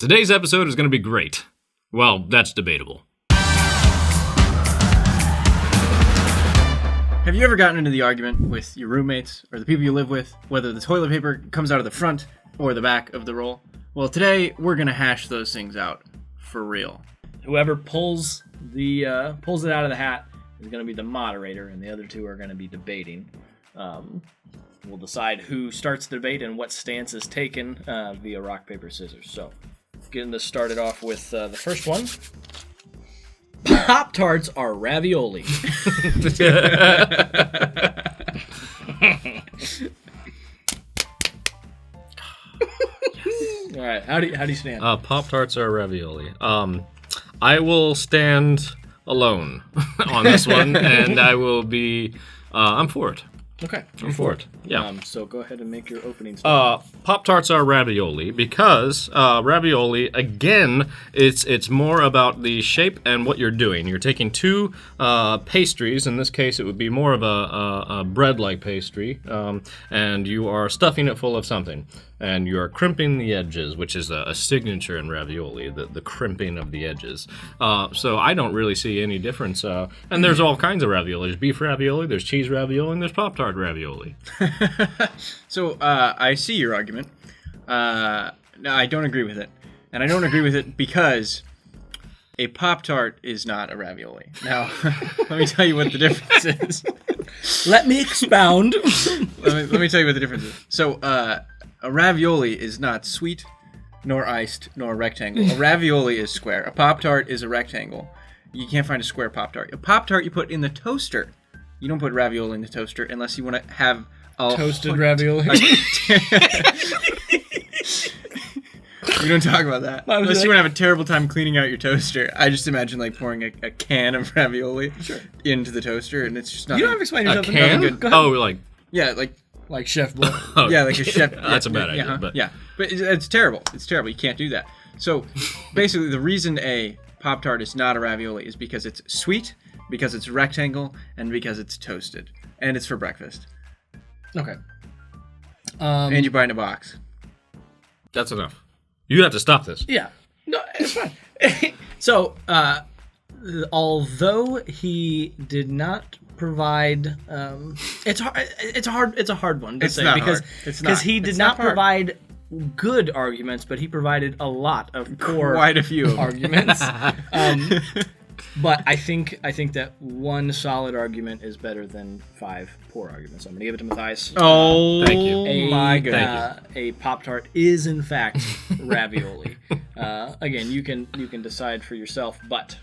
Today's episode is going to be great. Well, that's debatable. Have you ever gotten into the argument with your roommates or the people you live with, whether the toilet paper comes out of the front or the back of the roll? Well, today we're going to hash those things out for real. Whoever pulls it out of the hat is going to be the moderator, and the other two are going to be debating. We'll decide who starts the debate and what stance is taken via rock, paper, scissors. So, getting this started off with the first one. PopTarts Are Ravioli. All right, how do you stand? PopTarts Are Ravioli. I will stand alone on this one, and I will be... I'm for it. Okay. I'm for it. Yeah. So go ahead and make your opening statement. Pop-Tarts are ravioli because ravioli, again, it's more about the shape and what you're doing. You're taking two pastries. In this case, it would be more of a bread-like pastry, and you are stuffing it full of something. And you are crimping the edges, which is a signature in ravioli, the crimping of the edges. So I don't really see any difference. And there's all kinds of ravioli. There's beef ravioli, there's cheese ravioli, and there's Pop-Tart ravioli. So I see your argument. No, I don't agree with it. And I don't agree with it because a Pop-Tart is not a ravioli. Now, let me tell you what the difference is. Let me expound. let me tell you what the difference is. So, a ravioli is not sweet, nor iced, nor rectangle. A ravioli is square. A Pop-Tart is a rectangle. You can't find a square Pop-Tart. A Pop-Tart you put in the toaster. You don't put ravioli in the toaster unless you want to have a... Toasted ravioli? We don't talk about that. Unless you want to have a terrible time cleaning out your toaster. I just imagine like pouring a can of ravioli into the toaster, and it's just not... You don't have to explain yourself. A can? Good. Go ahead. Oh, like... Yeah, like Chef Boy. Oh, yeah, like a chef. That's a bad idea. Yeah, But... yeah, but it's terrible. It's terrible. You can't do that. So basically, the reason a Pop-Tart is not a ravioli is because it's sweet, because it's rectangle, and because it's toasted, and it's for breakfast. Okay. And you buy it in a box. That's enough. You have to stop this. Yeah. No, it's fine. So, although he did not provide, it's a hard one to say because he did not provide good arguments, but he provided a lot of poor, quite a few arguments. But I think that one solid argument is better than 5 poor arguments. I'm gonna give it to Matthias. Oh, thank you. My goodness. A Pop-Tart is in fact ravioli. Again, you can decide for yourself, but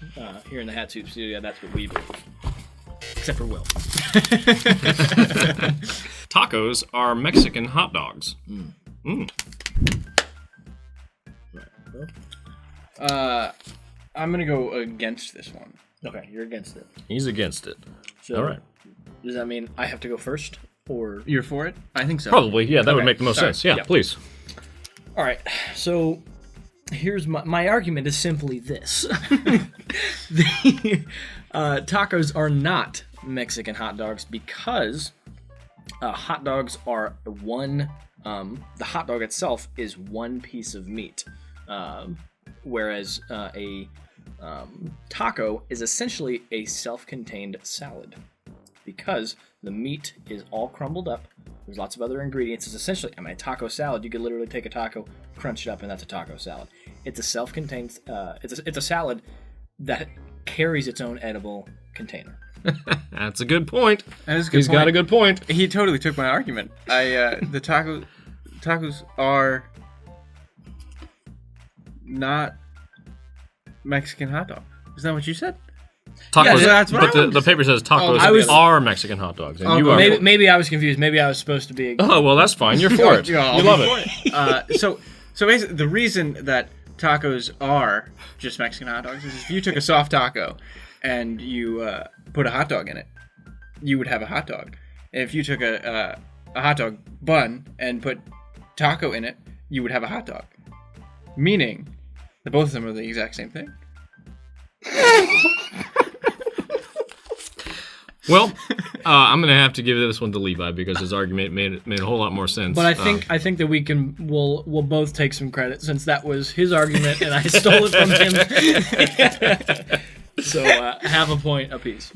here in the Hat Soup Studio, that's what we believe. Except for Will. Tacos are Mexican hot dogs. I'm gonna go against this one. Okay, you're against it. He's against it. So, all right. Does that mean I have to go first, or You're for it? I think so. Probably, yeah. That would Okay, make the most sorry. sense. Yeah, Yeah. please. All right, so here's my argument is simply this. The tacos are not Mexican hot dogs because hot dogs are the hot dog itself is one piece of meat, whereas a taco is essentially a self-contained salad because the meat is all crumbled up. There's lots of other ingredients. It's essentially, a taco salad. You could literally take a taco, crunch it up, and that's a taco salad. It's a self-contained. It's a salad that carries its own edible container. That's a good point. He's got a good point. He totally took my argument. The tacos are not Mexican hot dog. Is that what you said? Tacos, Yeah, that's what but I was- the paper says tacos are Mexican hot dogs, and you are. Maybe I was confused. Maybe I was supposed to be. Oh well, that's fine. You're for it. You love it. So basically, the reason that tacos are just Mexican hot dogs is if you took a soft taco and you put a hot dog in it, you would have a hot dog. And if you took a hot dog bun and put taco in it, you would have a hot dog. Meaning that both of them are the exact same thing. Well, I'm gonna have to give this one to Levi because his argument made a whole lot more sense. But I think that we'll both take some credit since that was his argument and I stole it from him. So half a point apiece.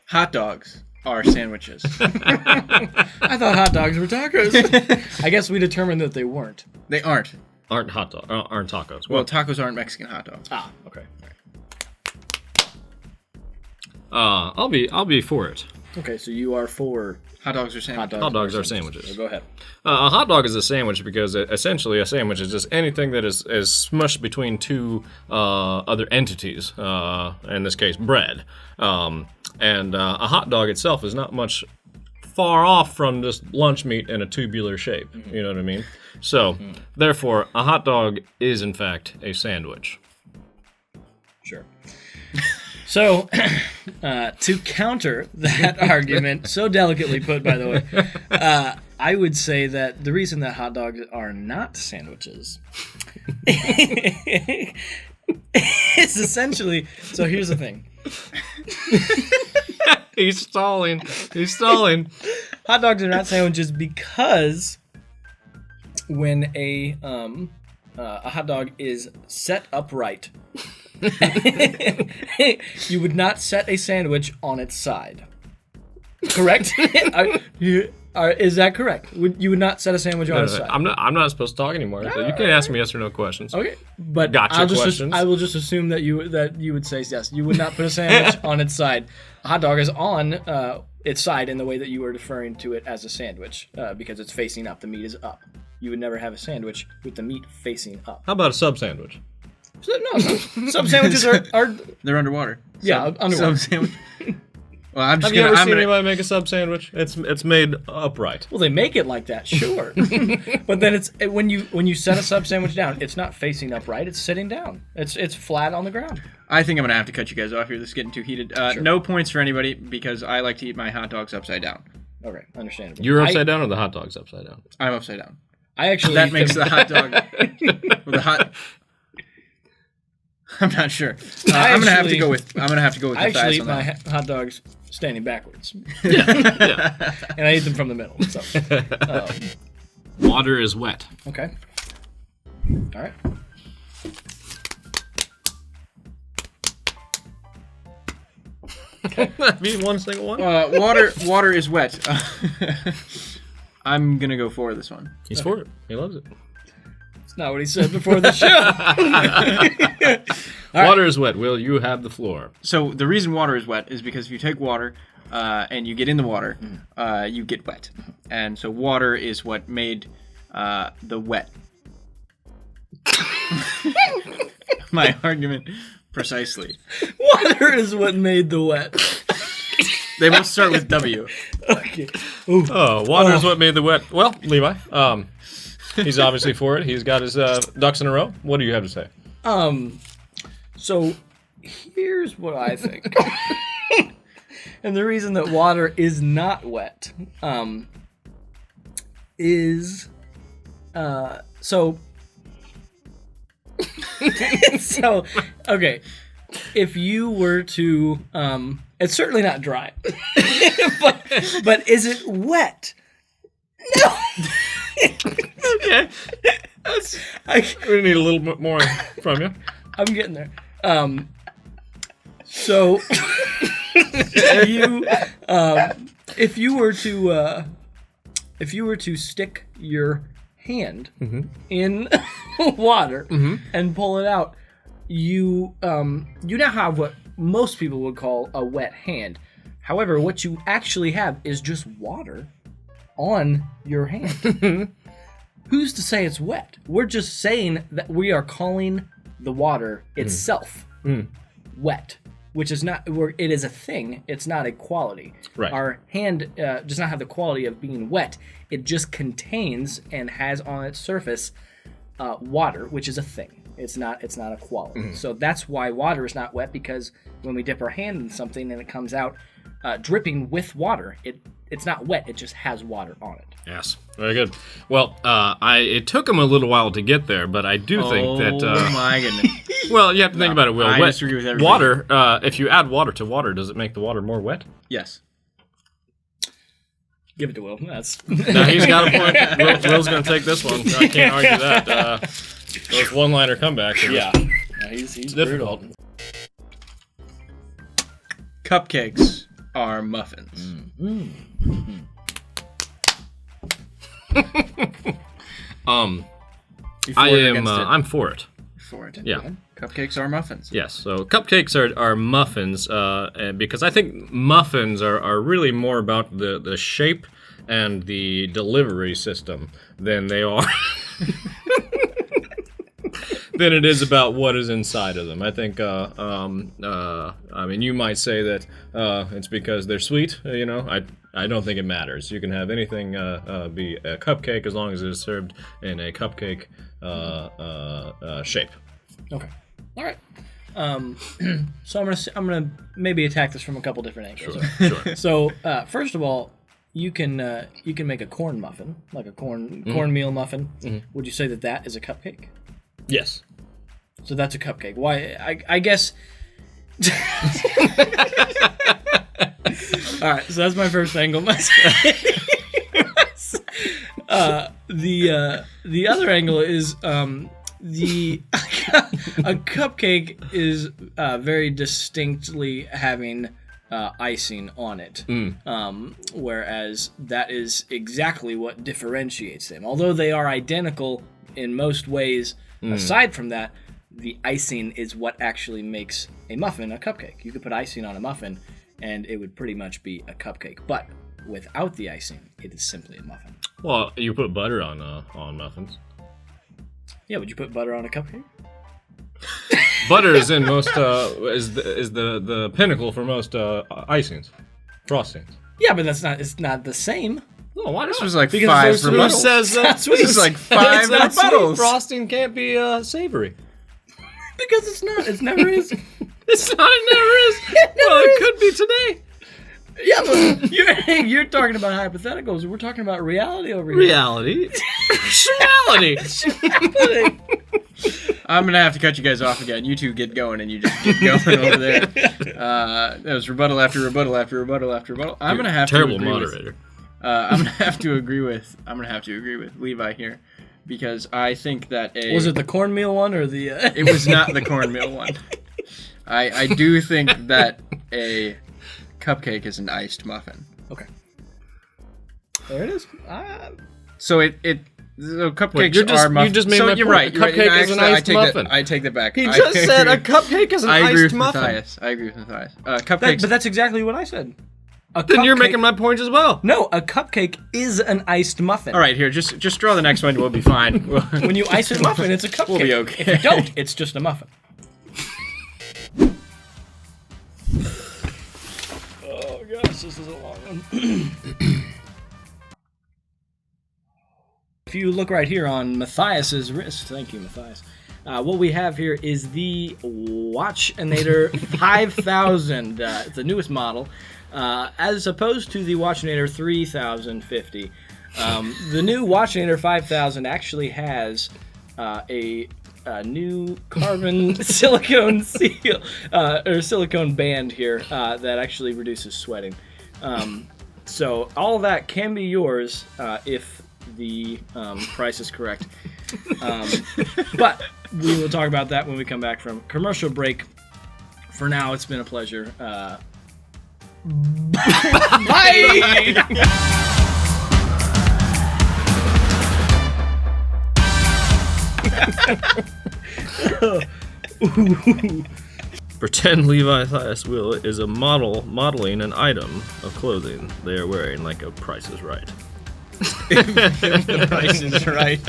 Hot dogs are sandwiches. I thought hot dogs were tacos. I guess we determined that they weren't. They aren't. aren't tacos. Well, tacos aren't Mexican hot dogs. Ah, okay. I'll be for it. Okay, so you are for Hot dogs are sandwiches. Hot dogs are sandwiches. So go ahead. A hot dog is a sandwich because essentially a sandwich is just anything that is smushed between two other entities. In this case, bread. And a hot dog itself is not much far off from just lunch meat in a tubular shape. Mm-hmm. You know what I mean? So, therefore, a hot dog is in fact a sandwich. Sure. So, to counter that argument, so delicately put, by the way, I would say that the reason that hot dogs are not sandwiches is essentially. So here's the thing. He's stalling. Hot dogs are not sandwiches because when a hot dog is set upright, you would not set a sandwich on its side. Correct? Is that correct? You would not set a sandwich on its side. I'm not supposed to talk anymore. So you can ask me yes or no questions. Okay, but Gotcha questions. I will just assume that you would say yes. You would not put a sandwich on its side. A hot dog is on its side in the way that you were referring to it as a sandwich because it's facing up. The meat is up. You would never have a sandwich with the meat facing up. How about a sub sandwich? No, some sandwiches are They're underwater. Yeah, underwater. Sub sandwich. Well, I'm just Have you gonna. ever I'm seen gonna. anybody make a sub sandwich? It's made upright. Well, they make it like that, sure. But then it's when you set a sub sandwich down, it's not facing upright. It's sitting down. It's flat on the ground. I think I'm gonna have to cut you guys off here. This is getting too heated. Sure. No points for anybody because I like to eat my hot dogs upside down. Okay, understandable. You're upside down, or the hot dog's upside down? I'm upside down. I actually That eat makes them- the hot dog. Well, the hot. I'm not sure. I'm gonna have to go with. I'm gonna have to go with I the actually thighs eat on my that. hot dogs standing backwards, Yeah. and I eat them from the middle. So, Water is wet. okay. All right. Be one single one. Water is wet. I'm gonna go for this one. He's for it. He loves it. It's not what he said before the show. Water is wet. Will, you have the floor. So the reason water is wet is because if you take water and you get in the water, you get wet, and so water is what made the wet. My argument precisely. Water is what made the wet. They both start with W. Okay. Oh, water is what made the wet. Well, Levi, he's obviously for it. He's got his ducks in a row. What do you have to say? So here's what I think. And the reason that water is not wet is so okay. If you were to it's certainly not dry. but is it wet? No. Okay. We need a little bit more from you. I'm getting there. So if you were to stick your hand in water and pull it out, you now have what most people would call a wet hand. However, what you actually have is just water on your hand. Who's to say it's wet? We're just saying that we are calling the water itself wet, which is not. It is a thing. It's not a quality. Right. Our hand does not have the quality of being wet. It just contains and has on its surface water, which is a thing. It's not a quality. So that's why water is not wet, because when we dip our hand in something and it comes out dripping with water, it it's not wet. It just has water on it. Yes, very good. Well, it took him a little while to get there, but I do think that. Oh my goodness! Well, you have to think about it, Will. I disagree with everything. Water. If you add water to water, does it make the water more wet? Yes. Give it to Will. That's Now he's got a point. Will's going to take this one. I can't argue that. Those one-liner comebacks. yeah. He's Difficult. brutal. Cupcakes are muffins. I'm for it. For it. Yeah. Cupcakes are muffins. Yes, so cupcakes are muffins, because I think muffins are really more about the shape and the delivery system than they are than it is about what is inside of them. I think, I mean, you might say that it's because they're sweet. I don't think it matters. You can have anything be a cupcake as long as it is served in a cupcake shape. Okay. All right. So I'm gonna maybe attack this from a couple different angles. Sure. So first of all, you can make a corn muffin, like a cornmeal muffin. Mm-hmm. Would you say that is a cupcake? Yes. So that's a cupcake. Why? I guess. All right. So that's my first angle. The other angle is a cupcake is very distinctly having icing on it, whereas that is exactly what differentiates them. Although they are identical in most ways, aside from that, the icing is what actually makes a muffin a cupcake. You could put icing on a muffin, and it would pretty much be a cupcake. But without the icing, it is simply a muffin. Well, you put butter on muffins. Yeah, would you put butter on a cupcake? Butter is in most is the pinnacle for most icings, frostings. Yeah, but it's not the same. Oh, why not? This was like Because 5 there's- rebuttals. Who says That's This is like 5 it's not sweet. rebuttals. Frosting can't be savory? Because it's not. It never is. It's not. It never is. Well, it could be today. Yeah, but you're talking about hypotheticals. We're talking about reality over here. Reality. Reality. I'm gonna have to cut you guys off again. You two get going, and you just get going over there. That was rebuttal after rebuttal after rebuttal after rebuttal. I'm gonna have Terrible to agree moderator. I'm gonna have to agree with Levi here, because I think that Was it the cornmeal one or the? It was not the cornmeal one. I do think that a cupcake is an iced muffin. Okay. There it is. So so cupcakes Wait, are muffins. you just made so my you're point. right. A You're right. cupcake is an iced muffin. I take that back. He I just said agree. a cupcake is an I agree iced with muffin. Matthias. I agree with Matthias. Cupcakes. But that's exactly what I said. Then you're making my point as well. No, a cupcake is an iced muffin. All right, here, just draw the next one. We'll be fine. When you ice a muffin, it's a cupcake. We'll be okay. If you don't, it's just a muffin. Oh gosh, this is a long one. If you look right here on Matthias's wrist, thank you, Matthias. What we have here is the Watchinator 5000. It's the newest model, as opposed to the Watchinator 3050. The new Watchinator 5000 actually has a new carbon silicone seal or silicone band here that actually reduces sweating. So all that can be yours if the price is correct. But we will talk about that when we come back from commercial break. For now, it's been a pleasure. Bye! Pretend Levi Matthias Will is a modeling an item of clothing they are wearing like a Price is Right. The price is right.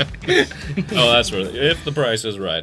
Oh, that's right. If the price is right.